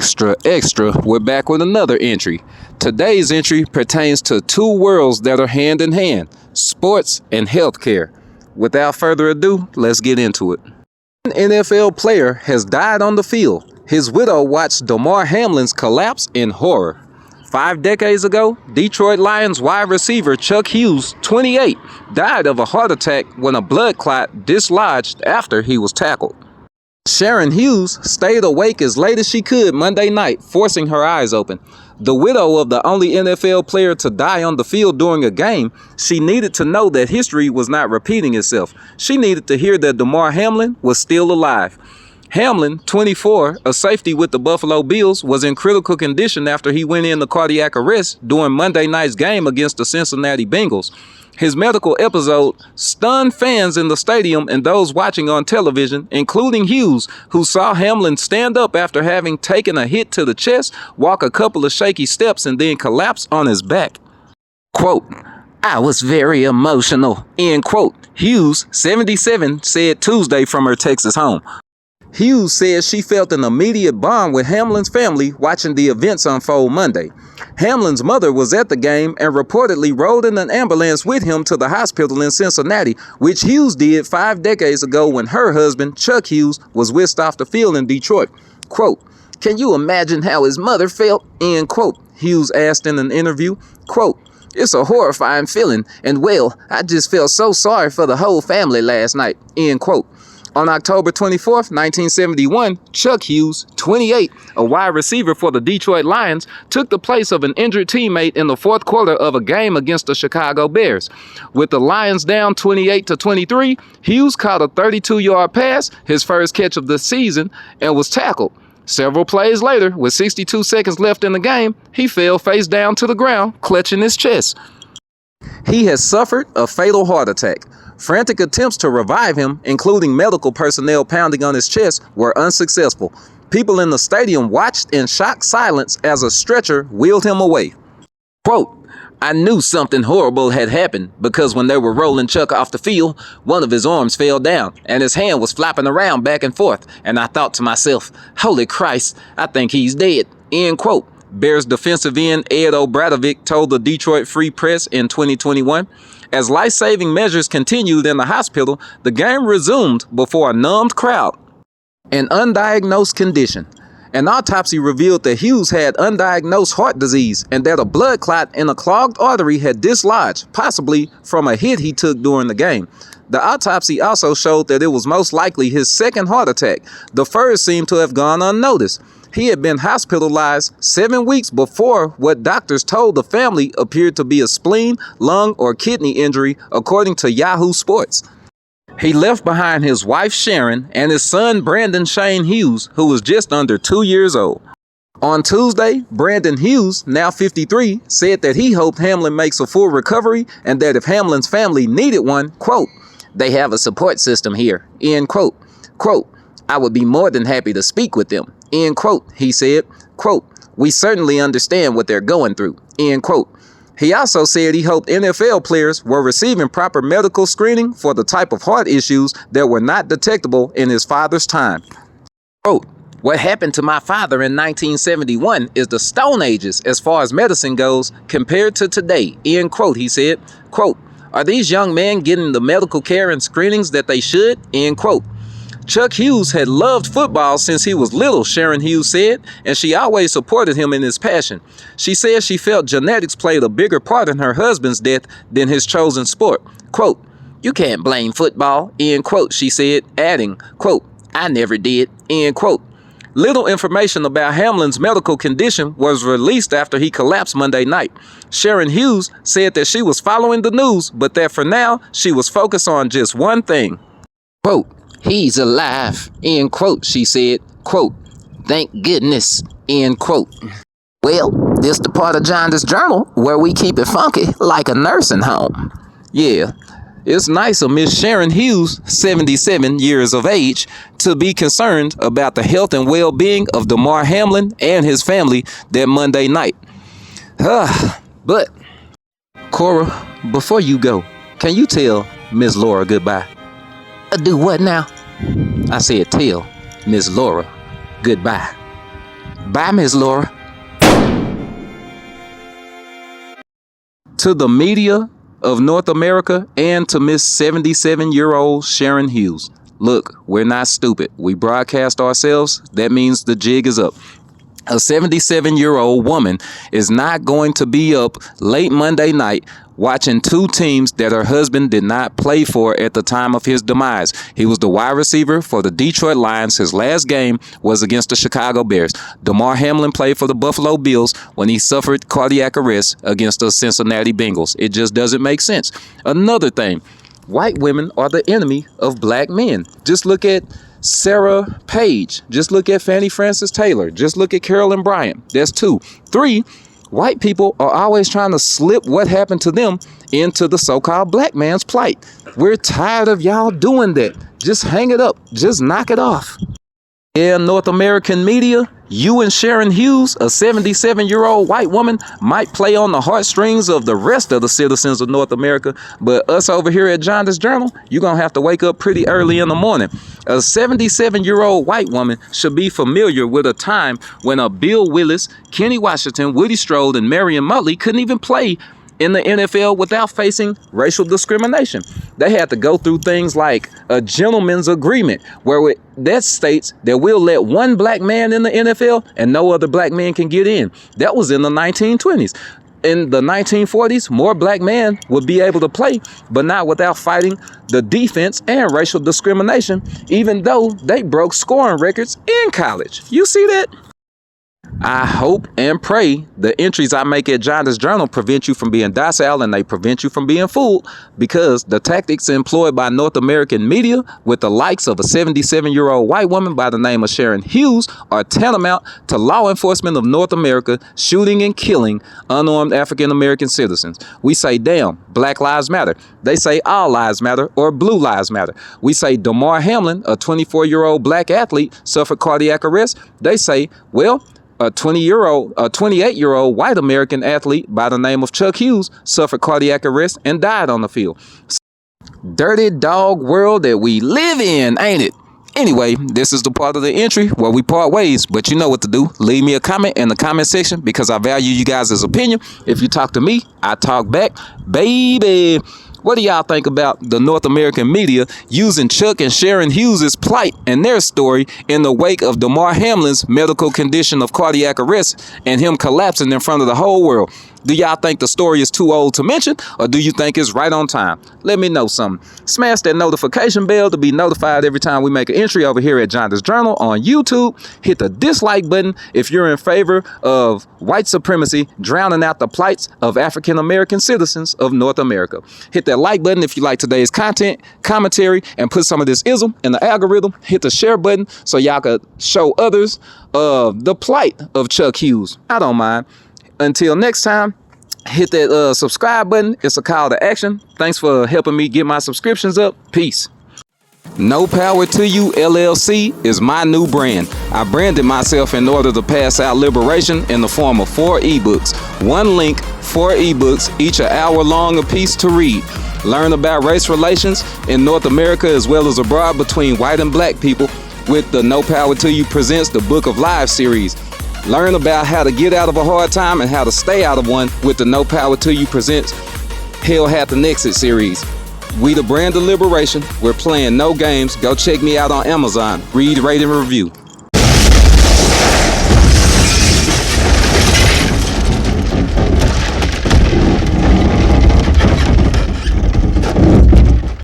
Extra, extra, we're back with another entry. Today's entry pertains to two worlds that are hand in hand, sports and healthcare. Without further ado, let's get into it. An NFL player has died on the field. His widow watched Damar Hamlin's collapse in horror. 5 decades ago, Detroit Lions wide receiver Chuck Hughes, 28, died of a heart attack when a blood clot dislodged after he was tackled. Sharon Hughes stayed awake as late as she could Monday night, forcing her eyes open. The widow of the only NFL player to die on the field during a game, she needed to know that history was not repeating itself. She needed to hear that Damar Hamlin was still alive. Hamlin, 24, a safety with the Buffalo Bills, was in critical condition after he went into cardiac arrest during Monday night's game against the Cincinnati Bengals. His medical episode stunned fans in the stadium and those watching on television, including Hughes, who saw Hamlin stand up after having taken a hit to the chest, walk a couple of shaky steps, and then collapse on his back. Quote, "I was very emotional," end quote, Hughes, 77, said Tuesday from her Texas home. Hughes said she felt an immediate bond with Hamlin's family watching the events unfold Monday. Hamlin's mother was at the game and reportedly rode in an ambulance with him to the hospital in Cincinnati, which Hughes did 5 decades ago when her husband, Chuck Hughes, was whisked off the field in Detroit. Quote, "Can you imagine how his mother felt?" End quote, Hughes asked in an interview. Quote, "It's a horrifying feeling, and well, I just felt so sorry for the whole family last night." End quote. On October 24th, 1971, Chuck Hughes, 28, a wide receiver for the Detroit Lions, took the place of an injured teammate in the fourth quarter of a game against the Chicago Bears. With the Lions down 28-23, Hughes caught a 32-yard pass, his first catch of the season, and was tackled. Several plays later, with 62 seconds left in the game, he fell face down to the ground, clutching his chest. He has suffered a fatal heart attack. Frantic attempts to revive him, including medical personnel pounding on his chest, were unsuccessful. People in the stadium watched in shocked silence as a stretcher wheeled him away. Quote, "I knew something horrible had happened because when they were rolling Chuck off the field, one of his arms fell down and his hand was flapping around back and forth, and I thought to myself, holy Christ, I think he's dead." End quote. Bears defensive end Ed O'Bradovic told the Detroit Free Press in 2021. As life-saving measures continued in the hospital, the game resumed before a numbed crowd. An undiagnosed condition. An autopsy revealed that Hughes had undiagnosed heart disease and that a blood clot in a clogged artery had dislodged, possibly from a hit he took during the game. The autopsy also showed that it was most likely his second heart attack. The first seemed to have gone unnoticed. He had been hospitalized 7 weeks before what doctors told the family appeared to be a spleen, lung, or kidney injury, according to Yahoo Sports. He left behind his wife Sharon and his son Brandon Shane Hughes, who was just under 2 years old. On Tuesday, Brandon Hughes, now 53, said that he hoped Hamlin makes a full recovery and that if Hamlin's family needed one, quote, "They have a support system here," end quote. Quote, "I would be more than happy to speak with them," end quote, he said. Quote, "We certainly understand what they're going through," end quote. He also said he hoped NFL players were receiving proper medical screening for the type of heart issues that were not detectable in his father's time. Quote, "What happened to my father in 1971 is the Stone Ages as far as medicine goes compared to today," end quote, he said. Quote, "Are these young men getting the medical care and screenings that they should?" End quote. Chuck Hughes had loved football since he was little, Sharon Hughes said, and she always supported him in his passion. She said she felt genetics played a bigger part in her husband's death than his chosen sport. Quote, "You can't blame football," end quote, she said, adding, quote, "I never did," end quote. Little information about Hamlin's medical condition was released after he collapsed Monday night. Sharon Hughes said that she was following the news, but that for now, she was focused on just one thing. Quote, "He's alive," end quote, she said. Quote, "Thank goodness," end quote. Well, this the part of Jaundice Journal where we keep it funky like a nursing home. Yeah, it's nice of Miss Sharon Hughes, 77 years of age, to be concerned about the health and well-being of Damar Hamlin and his family that Monday night. But, Cora, before you go, can you tell Miss Laura goodbye? Do what now? I said tell Miss Laura goodbye. Bye, Miss Laura. To the media of North America and to Miss 77-year-old Sharon Hughes. Look, we're not stupid. We broadcast ourselves. That means the jig is up. A 77-year-old woman is not going to be up late Monday night watching two teams that her husband did not play for at the time of his demise. He was the wide receiver for the Detroit Lions. His last game was against the Chicago Bears. Damar Hamlin played for the Buffalo Bills when he suffered cardiac arrest against the Cincinnati Bengals. It just doesn't make sense. Another thing, white women are the enemy of black men. Just look at Sarah Page. Just look at Fannie Francis Taylor. Just look at Carolyn Bryant. That's two. Three, white people are always trying to slip what happened to them into the so-called black man's plight. We're tired of y'all doing that. Just hang it up. Just knock it off. Yeah, North American media, you and Sharon Hughes, a 77-year-old white woman, might play on the heartstrings of the rest of the citizens of North America, but us over here at Jaundice Journal, you're going to have to wake up pretty early in the morning. A 77-year-old white woman should be familiar with a time when a Bill Willis, Kenny Washington, Woody Strode, and Marion Motley couldn't even play in the NFL without facing racial discrimination. They had to go through things like a gentleman's agreement where that states that we'll let one black man in the NFL and no other black man can get in. That was in the 1920s. In the 1940s, more black men would be able to play, but not without fighting the defense and racial discrimination, even though they broke scoring records in college. You see that? I hope and pray the entries I make at Jaundice Journal prevent you from being docile and they prevent you from being fooled, because the tactics employed by North American media with the likes of a 77-year-old white woman by the name of Sharon Hughes are tantamount to law enforcement of North America shooting and killing unarmed African-American citizens. We say, damn, Black Lives Matter. They say all lives matter or blue lives matter. We say Damar Hamlin, a 24-year-old black athlete, suffered cardiac arrest. They say, well, a 28-year-old white American athlete by the name of Chuck Hughes suffered cardiac arrest and died on the field. Dirty dog world that we live in, ain't it? Anyway, this is the part of the entry where we part ways, but you know what to do. Leave me a comment in the comment section because I value you guys' opinion. If you talk to me, I talk back. Baby, what do y'all think about the North American media using Chuck and Sharon Hughes' plight and their story in the wake of Damar Hamlin's medical condition of cardiac arrest and him collapsing in front of the whole world? Do y'all think the story is too old to mention, or do you think it's right on time? Let me know something. Smash that notification bell to be notified every time we make an entry over here at Jaundice Journal on YouTube. Hit the dislike button if you're in favor of white supremacy drowning out the plights of African American citizens of North America. Hit that like button if you like today's content, commentary, and put some of this ism in the algorithm. Hit the share button so y'all could show others the plight of Chuck Hughes. I don't mind. Until next time, hit that subscribe button. It's a call to action. Thanks for helping me get my subscriptions up. Peace. No Power to You LLC is my new brand. I branded myself in order to pass out liberation in the form of 4 ebooks. One link, 4 ebooks, each an hour long a piece to read. Learn about race relations in North America as well as abroad between white and black people with the No Power to You Presents the Book of Lives series. Learn about how to get out of a hard time and how to stay out of one with the No Power to You Presents Hell Hath an Exit series. We the brand of liberation. We're playing no games. Go check me out on Amazon. Read, rate, and review.